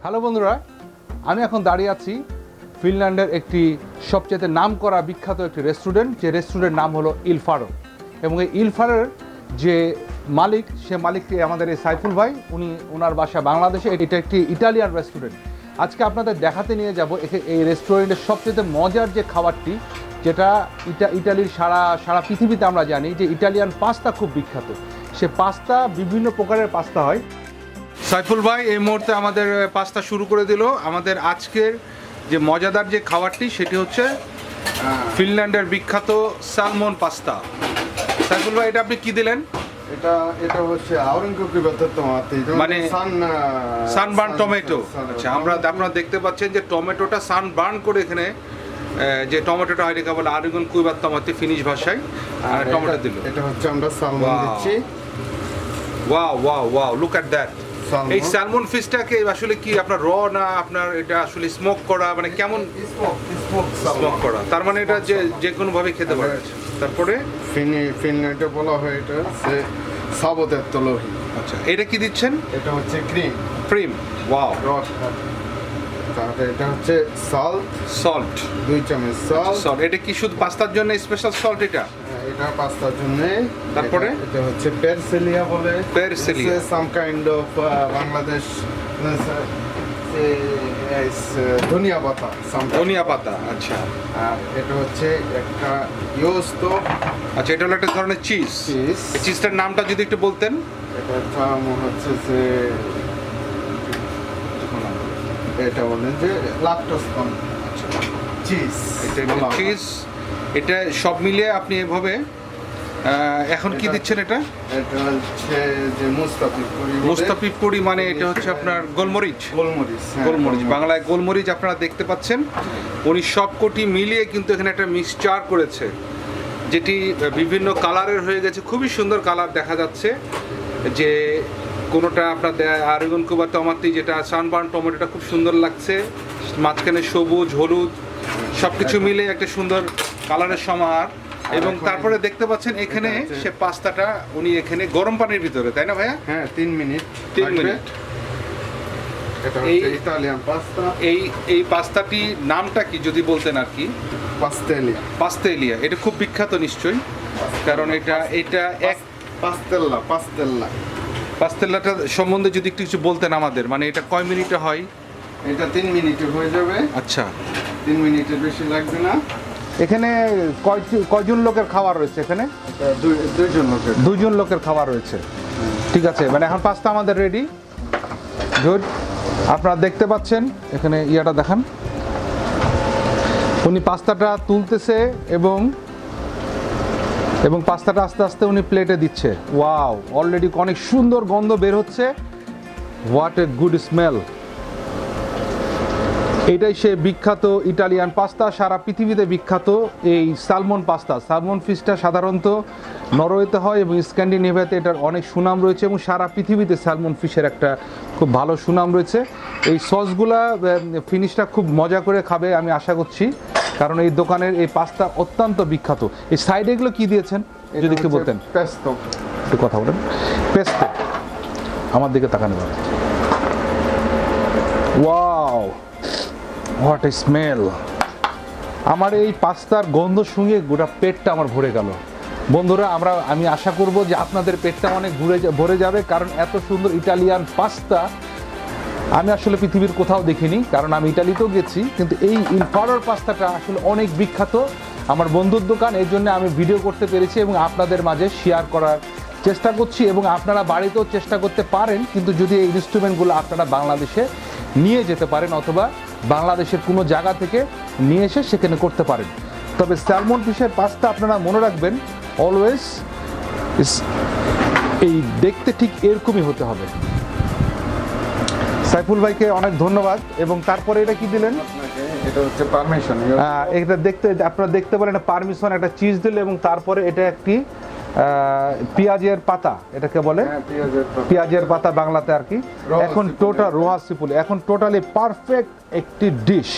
Hello বন্ধুরা, আমি এখন দাঁড়িয়ে আছি ফিনল্যান্ডের একটি সবচেয়ে নামকরা বিখ্যাত একটি রেস্টুরেন্ট, যে রেস্টুরেন্টের নাম হলো ইলফারো। এবং এই ইলফারোর যে মালিক, সে মালিককে আমাদের এই সাইফুল ভাই, ওনার বাসা বাংলাদেশে। এটা একটি ইটালিয়ান রেস্টুরেন্ট। আজকে আপনাদের দেখাতে নিয়ে যাব এই রেস্টুরেন্টের সবচেয়ে মজার যে খাবারটি, যেটা ইটালির সারা পৃথিবীতে আমরা জানি যে ইটালিয়ান পাস্তা খুব বিখ্যাত। সে পাস্তা বিভিন্ন প্রকারের পাস্তা হয়। সাইফুল ভাই এই মুহূর্তে আমাদের পাস্তা শুরু করে দিল। আমাদের আজকের যে মজাদার যে খাবারটি সেটি হচ্ছে ফিনল্যান্ডের বিখ্যাত স্যালমন পাস্তা। সাইফুল ভাই, এটা আপনি কি দিলেন? এটা হচ্ছে মানে সানবার্ন টমেটো। আচ্ছা, আপনারা দেখতে পাচ্ছেন যে টমেটোটা সানবার্ন করে এখানে যে টমেটোটা হয় এটাকে বলে আরেগন কুইবার টমেটো ফিনিশ ভাষায়, আর টমেটো দিল। এটা হচ্ছে আমরা সালমন দিচ্ছি। Wow, look at that. এই স্যালমন ফিশটাকে আসলে কি আপনার র না আপনার এটা আসলে স্মোক করা, মানে কেমন? স্মোক করা, তার মানে এটা যে কোনো ভাবে খেতে পারে। তারপরে ফিনল্যান্ডে বলা হয় এটা যে সাবতের তলোহি। আচ্ছা, এটা কি দিচ্ছেন? এটা হচ্ছে ক্রিম। ওয়াও। তারপরে এটা হচ্ছে সল্ট 2 চামচ সল্ট। এটা কি শুধু পাস্তার জন্য স্পেশাল সল্ট? এটা পাস্তার জন্য। তারপরে এটা হচ্ছে পেরসেলিয়া বলে। পেরসেলিয়া সাম কাইন্ড অফ বাংলাদেশ ধনিয়া পাতা। আচ্ছা। আর এটা হচ্ছে একটা ইয়োস্তো। আচ্ছা, এটা হলো একটা ধরনের চিজ। এই চিজটার নামটা যদি একটু বলতেন। এটার নাম হচ্ছে যে এটা বলেন যে ল্যাকটোজ চিজ। এটা সব মিলিয়ে আপনি এভাবে এখন কি দিচ্ছেন? এটা হচ্ছে যে মুস্তাফিজ পুরি, মানে এটা হচ্ছে আপনার গোলমরিচ। বাংলায় গোলমরিচ আপনারা দেখতে পাচ্ছেন। উনি সবকটি মিলিয়ে কিন্তু এখানে একটা মিক্সচার করেছে, যেটি বিভিন্ন কালারের হয়ে গেছে। খুবই সুন্দর কালার দেখা যাচ্ছে। যে কোনোটা আপনার আরেগন কুইবার টমেটো, যেটা সানবার্ন টমেটোটা খুব সুন্দর লাগছে, মাঝখানে সবুজ হলুদ সব কিছু মিলে একটা সুন্দর কালারের সমাহার। এবং তারপরে দেখতে পাচ্ছেন এখানে সে পাস্তাটা উনি এখানে গরম পানির ভিতরে, তাই না ভাইয়া? হ্যাঁ, 3 মিনিট। এই ইতালিয়ান পাস্তা। এই পাস্তাটি নামটা কি যদি বলতেন আর কি? পাস্তেলিয়া। এটা খুব বিখ্যাত নিশ্চয়ই, কারণ এটা এক পাস্তেল্লাটা সম্বন্ধে যদি একটু কিছু বলতেন আমাদের, মানে এটা কয় মিনিটে হয়? এটা 3 মিনিটে হয়ে যাবে। আচ্ছা, 3 মিনিটের বেশি লাগবে না। এখানে কয়জন লোকের খাবার রয়েছে? এখানে দুইজন লোকের খাবার রয়েছে। ঠিক আছে, মানে এখন পাস্তা আমাদের রেডি। গুড। আপনারা দেখতে পাচ্ছেন এখানে ইয়াটা দেখান, উনি পাস্তাটা তুলতেছে এবং পাস্তাটা আস্তে আস্তে উনি প্লেটে দিচ্ছে। ওয়াও, অলরেডি অনেক সুন্দর গন্ধ বের হচ্ছে। What a good smell. এটাই সে বিখ্যাত ইটালিয়ান পাস্তা, সারা পৃথিবীতে বিখ্যাত এই স্যালমন পাস্তা। স্যালমন ফিশটা সাধারণত নরওয়েতে হয় এবং স্ক্যান্ডিনেভিয়াতে এটার অনেক সুনাম রয়েছে, এবং সারা পৃথিবীতে স্যালমন ফিশের একটা খুব ভালো সুনাম রয়েছে। এই সসগুলা ফিনিশটা খুব মজা করে খাবে আমি আশা করছি, কারণ এই দোকানের এই পাস্তা অত্যন্ত বিখ্যাত। এই সাইডে এগুলো কি দিয়েছেন যদি একটু বলতেন? পেস্তো। একটু কথা বলেন। পেস্তো। আমার দিকে তাকান এবার। Wow, what a smell. আমার এই পাস্তার গন্ধ শুঁকে গোটা পেটটা আমার ভরে গেল। বন্ধুরা, আমি আশা করব যে আপনাদের পেটটা অনেক ভরে যাবে, কারণ এত সুন্দর ইটালিয়ান পাস্তা আমি আসলে পৃথিবীর কোথাও দেখিনি। কারণ আমি ইটালিতেও গেছি, কিন্তু এই ইলফারোর পাস্তাটা আসলে অনেক বিখ্যাত। আমার বন্ধুর দোকান, এই জন্য আমি ভিডিও করতে পেরেছি এবং আপনাদের মাঝে শেয়ার করার চেষ্টা করছি। এবং আপনারা বাড়িতেও চেষ্টা করতে পারেন, কিন্তু যদি এই ইনস্ট্রুমেন্টগুলো আপনারা বাংলাদেশে নিয়ে যেতে পারেন, অথবা বাংলাদেশের কোনো জায়গা থেকে নিয়ে এসে সেখানে করতে পারেন। তবে স্যালমন ফিশের পাস্তা আপনারা মনে রাখবেন, অলওয়েজ এই দেখতে ঠিক এরকমই হতে হবে। সাইফুল ভাইকে অনেক ধন্যবাদ। এবং তারপরে এটা কি দিলেন? এটা হচ্ছে পারমিশন। এটা দেখতে আপনারা দেখতে পারেন, পারমিশন একটা চিজ দিল, এবং তারপরে এটা একটি পেঁয়াজের পাতা, এটাকে বলে পেঁয়াজের পাতা বাংলাতে আর কি। এখন টোটাল রোহাসিপুলি, এখন টোটালি পারফেক্ট একটি ডিশ।